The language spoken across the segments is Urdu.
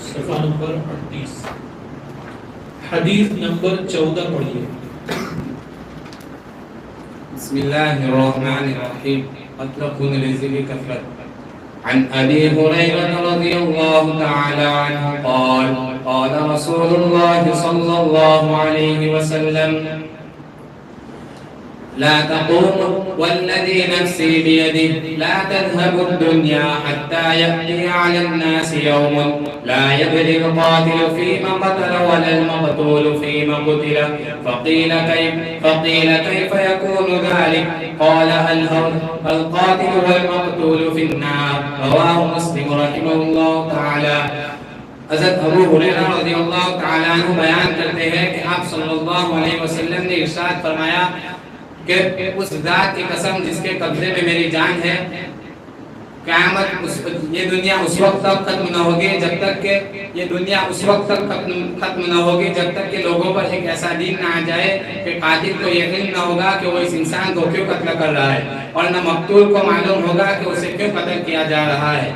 صفحہ نمبر 38 حدیث نمبر 14 پڑھیے. بسم الله الرحمن الرحيم. اطلق رزق كثرة. عن أبي هريرة رضي الله تعالى عنه قال قال رسول الله صلى الله عليه وسلم لا تقوم والذي نفسي بيده لا تذهب الدنيا حتى يأتي على الناس يوم لا يدري القاتل فيما قتل ولا المقتول فيما قتل فقيل كيف يكون ذلك قال القاتل والمقتول في النار. رواه مسلم رحمه الله تعالى. حضرت ابو ہریرہ رضی اللہ تعالی عنہ بیان کرتے ہیں کہ آپ صلی اللہ علیہ وسلم نے ارشاد فرمایا کہ اس ذات کی قسم جس کے قبضے میں میری جان ہے، قیامت یہ دنیا اس وقت تک ختم نہ ہوگی جب تک کہ لوگوں پر ایک ایسا دین نہ آ جائے کہ قاتل کو یقین نہ ہوگا کہ وہ اس انسان کو کیوں قتل کر رہا ہے، اور نہ مقتول کو معلوم ہوگا کہ اسے کیوں قتل کیا جا رہا ہے.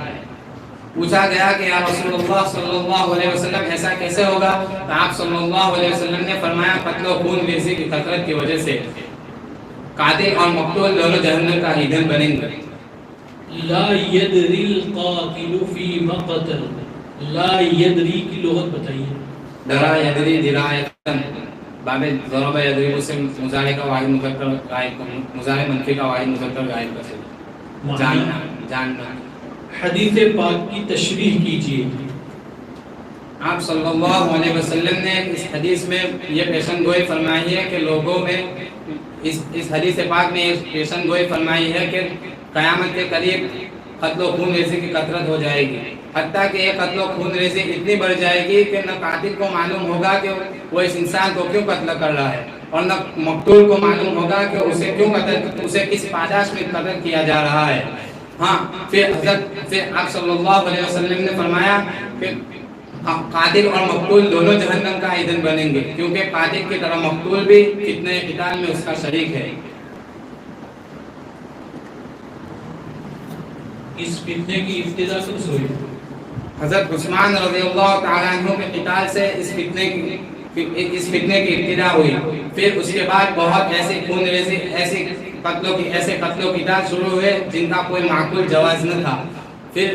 پوچھا گیا کہ یا رسول اللہ صلی اللہ علیہ وسلم ایسا کیسے ہوگا؟ تو آپ صلی اللہ علیہ وسلم نے فرمایا قتل و خون ریزی کی کثرت کی وجہ سے قاتل اور مقتول دونوں جہنم کا ایندھن بنیں گے. لا يدری القاتل فيما قتل. لا يدری کی لغت بتائیے. درا یدری درایتن باب ضرب یضرب سے مضارع کا واحد مذکر غائب مضارع منفی کا واحد مذکر غائب کا سے جاننا. حدیث پاک کی تشریح کیجیے. آپ صلی اللہ علیہ وسلم نے اس حدیث میں یہ پیشن گوئی فرمائی ہے کہ لوگوں میں اس حدیث پاک میں یہ پیشن گوئی فرمائی ہے کہ قیامت کے قریب قتل و خون ریزی کی کثرت ہو جائے گی، حتیٰ کہ یہ قتل و خون ریزی اتنی بڑھ جائے گی کہ نہ قاتل کو معلوم ہوگا کہ وہ اس انسان کو کیوں قتل کر رہا ہے، اور نہ مقتول کو معلوم ہوگا کہ اسے کس پاداش میں قتل کیا جا رہا ہے. ہاں پھر آپ صلی اللہ علیہ وسلم نے فرمایا کہ قاتل اور مقتول دونوں جہنم کا ایندھن بنیں گے، کیونکہ قاتل کی طرح مقتول بھی فتنہ قتال میں اس کا شریک ہے. اس فتنے کی ابتدا کب سے ہوئی؟ حضرت عثمان رضی اللہ تعالیٰ عنہ کے قتال سے اس فتنے کی ابتدا ہوئی. پھر اس کے بعد بہت ایسے خون ریزی ایسے قتل و قتال شروع ہوئے جن کا کوئی معقول جواز نہ تھا. پھر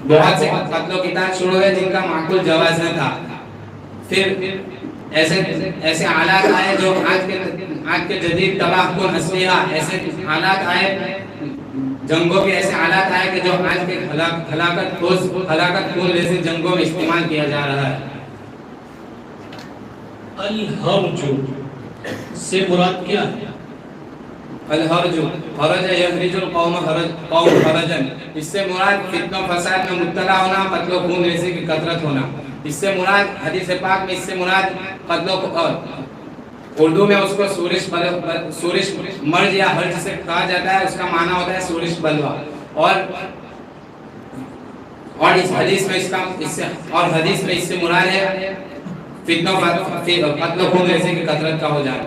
بہت سے قتل و قتال شروع ہوئے جن کا معقول جواز نہ تھا. پھر ایسے حالات آئے جو آج کے جدید تباہ کن اسلحہ، ایسے حالات آئے جنگوں کے ایسے حالات آئے کہ جو آج کے ہلاکت خون ریزی جنگوں میں استعمال کیا جا رہا ہے. الحرج سے مراد کیا ہے؟ الحرج حرج یخرج القوم حرجا، اس سے مراد فتنہ و فساد میں مبتلا ہونا، قتل و خون ریزی کی کثرت ہونا. اس سے مراد حدیث پاک میں اس سے مراد قتل و اردو میں اس کو سورش مرج یا حرج سے کہا جاتا ہے. اس کا معنی ہوتا ہے سورش بلوا. اور اس حدیث میں اس سے مراد ہے فتنہ قتل و خون ریزی کی کثرت کا ہو جانا.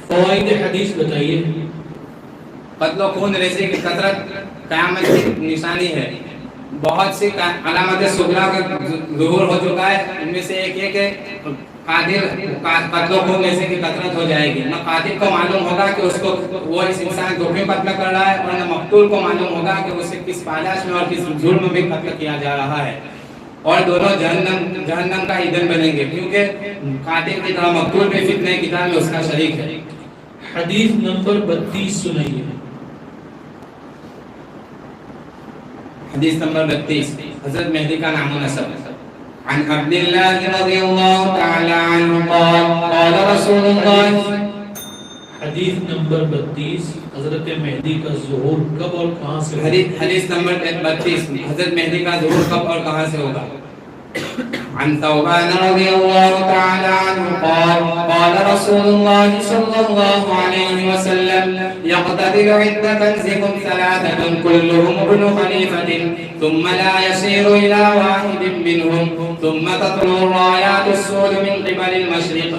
فوائد حدیث بتائیے. قتل و خون ریزی کی کثرت قیامت کی نشانی ہے. بہت سی علامات صغریٰ کا ظہور ہو چکا ہے. ان میں سے ایک یہ کہ قتل و خون ریزی کی کثرت ہو جائے گی. نہ قاتل کو معلوم ہوگا کہ وہ اس انسان کو کیوں قتل کر رہا ہے، اور نہ مقتول کو معلوم ہوگا کہ اسے کس پاداش میں اور کس جرم میں قتل کیا جا رہا ہے. اور دونوں جہنم کا ایندھن بنیں گے، کیونکہ قاتل کی طرح مقتول بھی فتنہ قتال میں اس کا شریک ہے. حدیث نمبر 32 سنائیے. حدیث نمبر 32 حضرت مہدی کا نام و نسب. عن عبد الله رضی اللہ تعالی عنہ قال قال رسول اللہ. حدیث نمبر 32 حضرت مہدی کا ظہور کب اور کہاں سے ہوگا؟ حدیث نمبر 32 حضرت مہدی کا ظہور کب اور کہاں سے ہوگا؟ عن ثوبان رضی اللہ تعالی عنہ قال قال رسول اللہ صلی اللہ علیہ وسلم يقتتل عند كنزكم ثلاثة كلهم ابن خليفة ثم لا يصير إلى واحد منهم ثم تطلع الرايات السود من قبل المشرق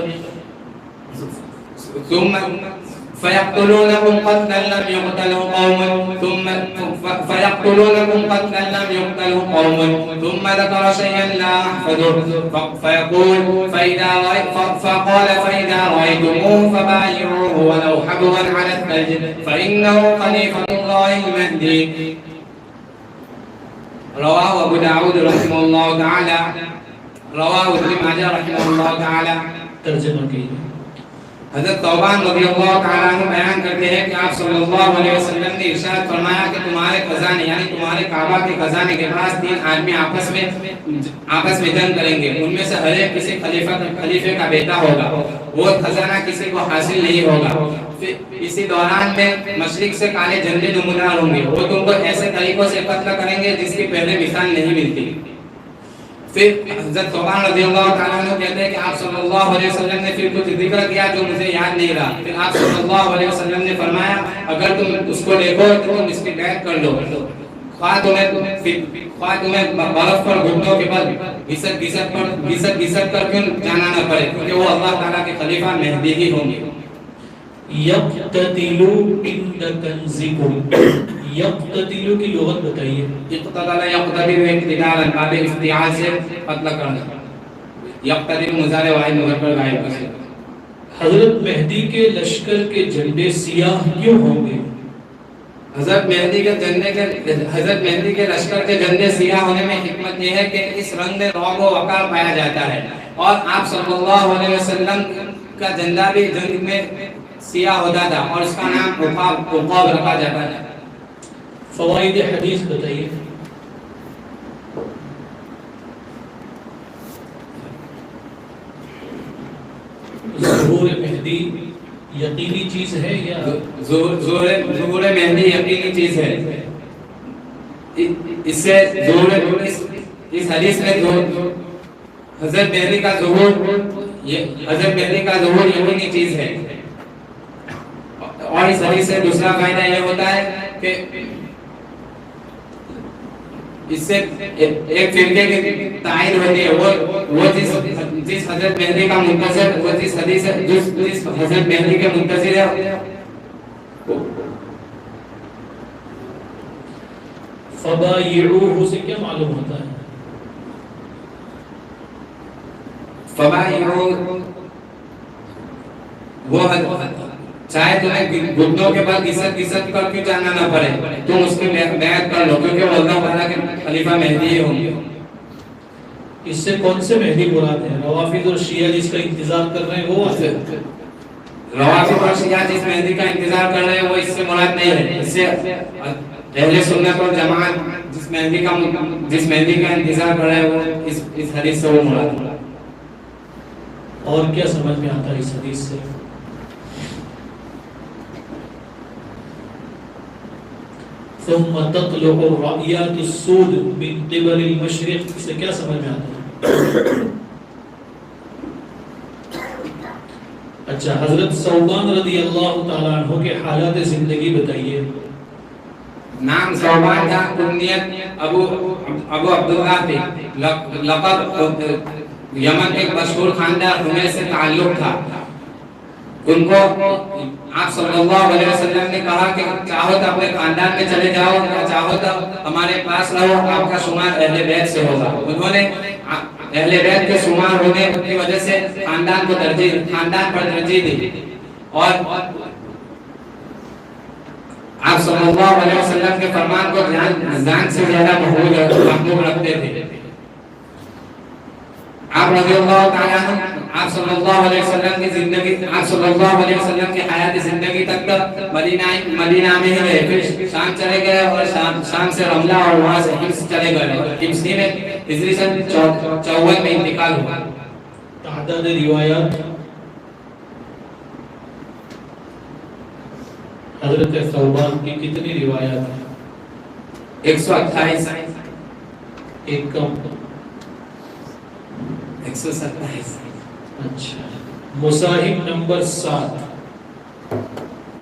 فيقتلونكم قتلا لم يقتله قوم ثم ذكر شيئا لا أحفظه فيقول فقال فإذا رأيتموه فبايعوه ولو حبوا على الثلج فإنه خليفة الله المهدي. رواه ابو داود رحمہ اللہ تعالی، رواه ابن ماجہ رحمہ اللہ تعالی. ترجمہ کیجیے. حضرت ثوبان رضی اللہ تعالیٰ عنہ بیان کرتے ہیں کہ آپ صلی اللہ علیہ وسلم نے ارشاد فرمایا کہ تمہارے خزانے یعنی تمہارے کعبہ کے خزانے کے پاس 3 آدمی آپس میں جنگ کریں گے. ان میں سے ہر ایک کسی خلیفے کا بیٹا ہوگا، وہ خزانہ کسی کو حاصل نہیں ہوگا. اسی دوران میں مشرق سے کالے جھنڈے نمودار ہوں گے، وہ تم کو ایسے طریقوں سے قتل کریں گے جس کی پہلے مثال نہیں ملتی. پھر حضرت ثوبان رضی اللہ تعالیٰ عنہ کہتے ہیں کہ آپ صلی اللہ علیہ وسلم نے پھر کچھ ذکر کیا جو مجھے یاد نہیں رہا. پھر آپ صلی اللہ علیہ وسلم نے فرمایا اگر تم اس کو دیکھو تو تم اس کی بیعت کر لو، خواہ تمہیں برف پر گھٹنوں کے بل گھسٹ کر کیوں جانا نہ پڑے، کیونکہ وہ اللہ تعالیٰ کے خلیفہ مہدی ہی ہوں گے. یقتتلو عند کنزکم، یقتتلو کی لغت بتائیے. اقتتل یقتتل اقتتالا، باب افتعال سے قتل کرنا. یقتتل مضارع واحد مظفر غائب کا. حضرت مہدی کے لشکر کے جھنڈے سیاہ کیوں ہوں گے؟ حضرت مہدی کے لشکر کے جھنڈے سیاہ ہونے میں حکمت یہ ہے کہ اس رنگ میں رعب و وقار پایا جاتا ہے، اور آپ صلی اللہ علیہ وسلم کا جھنڈا بھی جنگ میں سیاہ ہوتا تھا اور اس کا نام عقاب رکھا جاتا ہے. فوائد حدیث بتائیے. ظہور مہدی یقینی چیز ہے یا ظہور مہدی یقینی چیز ہے. اس سے اس حدیث میں حضرت مہدی کا ظہور یقینی چیز ہے. اور اس حدیث سے دوسرا فائدہ یہ ہوتا ہے کہ اس سے ایک فرقے کی تعین ہوتی ہے، وہ جس حضرت مہدی کا منتظر، وہ جس حضرت مہدی کے منتظر ہے. فبایعوہ سے کیا معلوم ہوتا ہے؟ فبایعوہ وہ چاہے تمہیں گھٹنوں کے بعد گھسٹ کر کیوں جانا نہ پڑے، تم اس کی بیعت کر لو، کیونکہ وہ اللہ تعالیٰ کے خلیفہ مہدی ہی ہوں گے. اس سے کون سے مہدی مراد ہیں؟ روافض اور شیعہ جس کا انتظار کر رہے ہیں وہ؟ روافض اور شیعہ جس مہدی کا انتظار کر رہے ہیں وہ اس سے مراد نہیں ہے. اس سے اہل سنت اور جماعت جس مہدی کا انتظار کر رہے ہیں وہ اس حدیث سے وہ مراد ہے. اور کیا سمجھ میں آتا ہے اس حدیث سے؟ ثم تطلع الرأيات السود من قبل المشرق، سے کیا سمجھ میں آتا ہے؟ اچھا، حضرت ثوبان رضی اللہ تعالیٰ عنہ کے حالات زندگی بتائیے. نام ثوبان تھا، کنیت ابو عبداللہ تھی، لقب یمن ایک مشہور خاندان حمیر سے تعلق تھا. ان کو آپ صلی اللہ علیہ وسلم نے کہا کہ چاہو تو اپنے خاندان میں چلے جاؤ یا چاہو تو ہمارے پاس رہو، آپ کا شمار اہل بیت سے ہوگا. انہوں نے اہل بیت کے شمار ہونے کی وجہ سے خاندان پر ترجیح دی، اور آپ صلی اللہ علیہ وسلم کے فرمان کو جان سے زیادہ محبوب رکھتے تھے. آپ رضی اللہ تعالیٰ عنہ آپ صلی اللہ علیہ وسلم کی زندگی، آپ صلی اللہ علیہ وسلم کی حیات زندگی تک مدینہ میں ہی رہے، پھر شام چلے گئے اور شام سے رملہ اور وہاں سے حمص چلے گئے. حمص میں ہجری سن 54 میں انتقال ہوا. تعداد روایات حضرت ثوبان کی کتنی روایات ہیں؟ 128. ایک کم 127. اچھا. مصاحف نمبر 7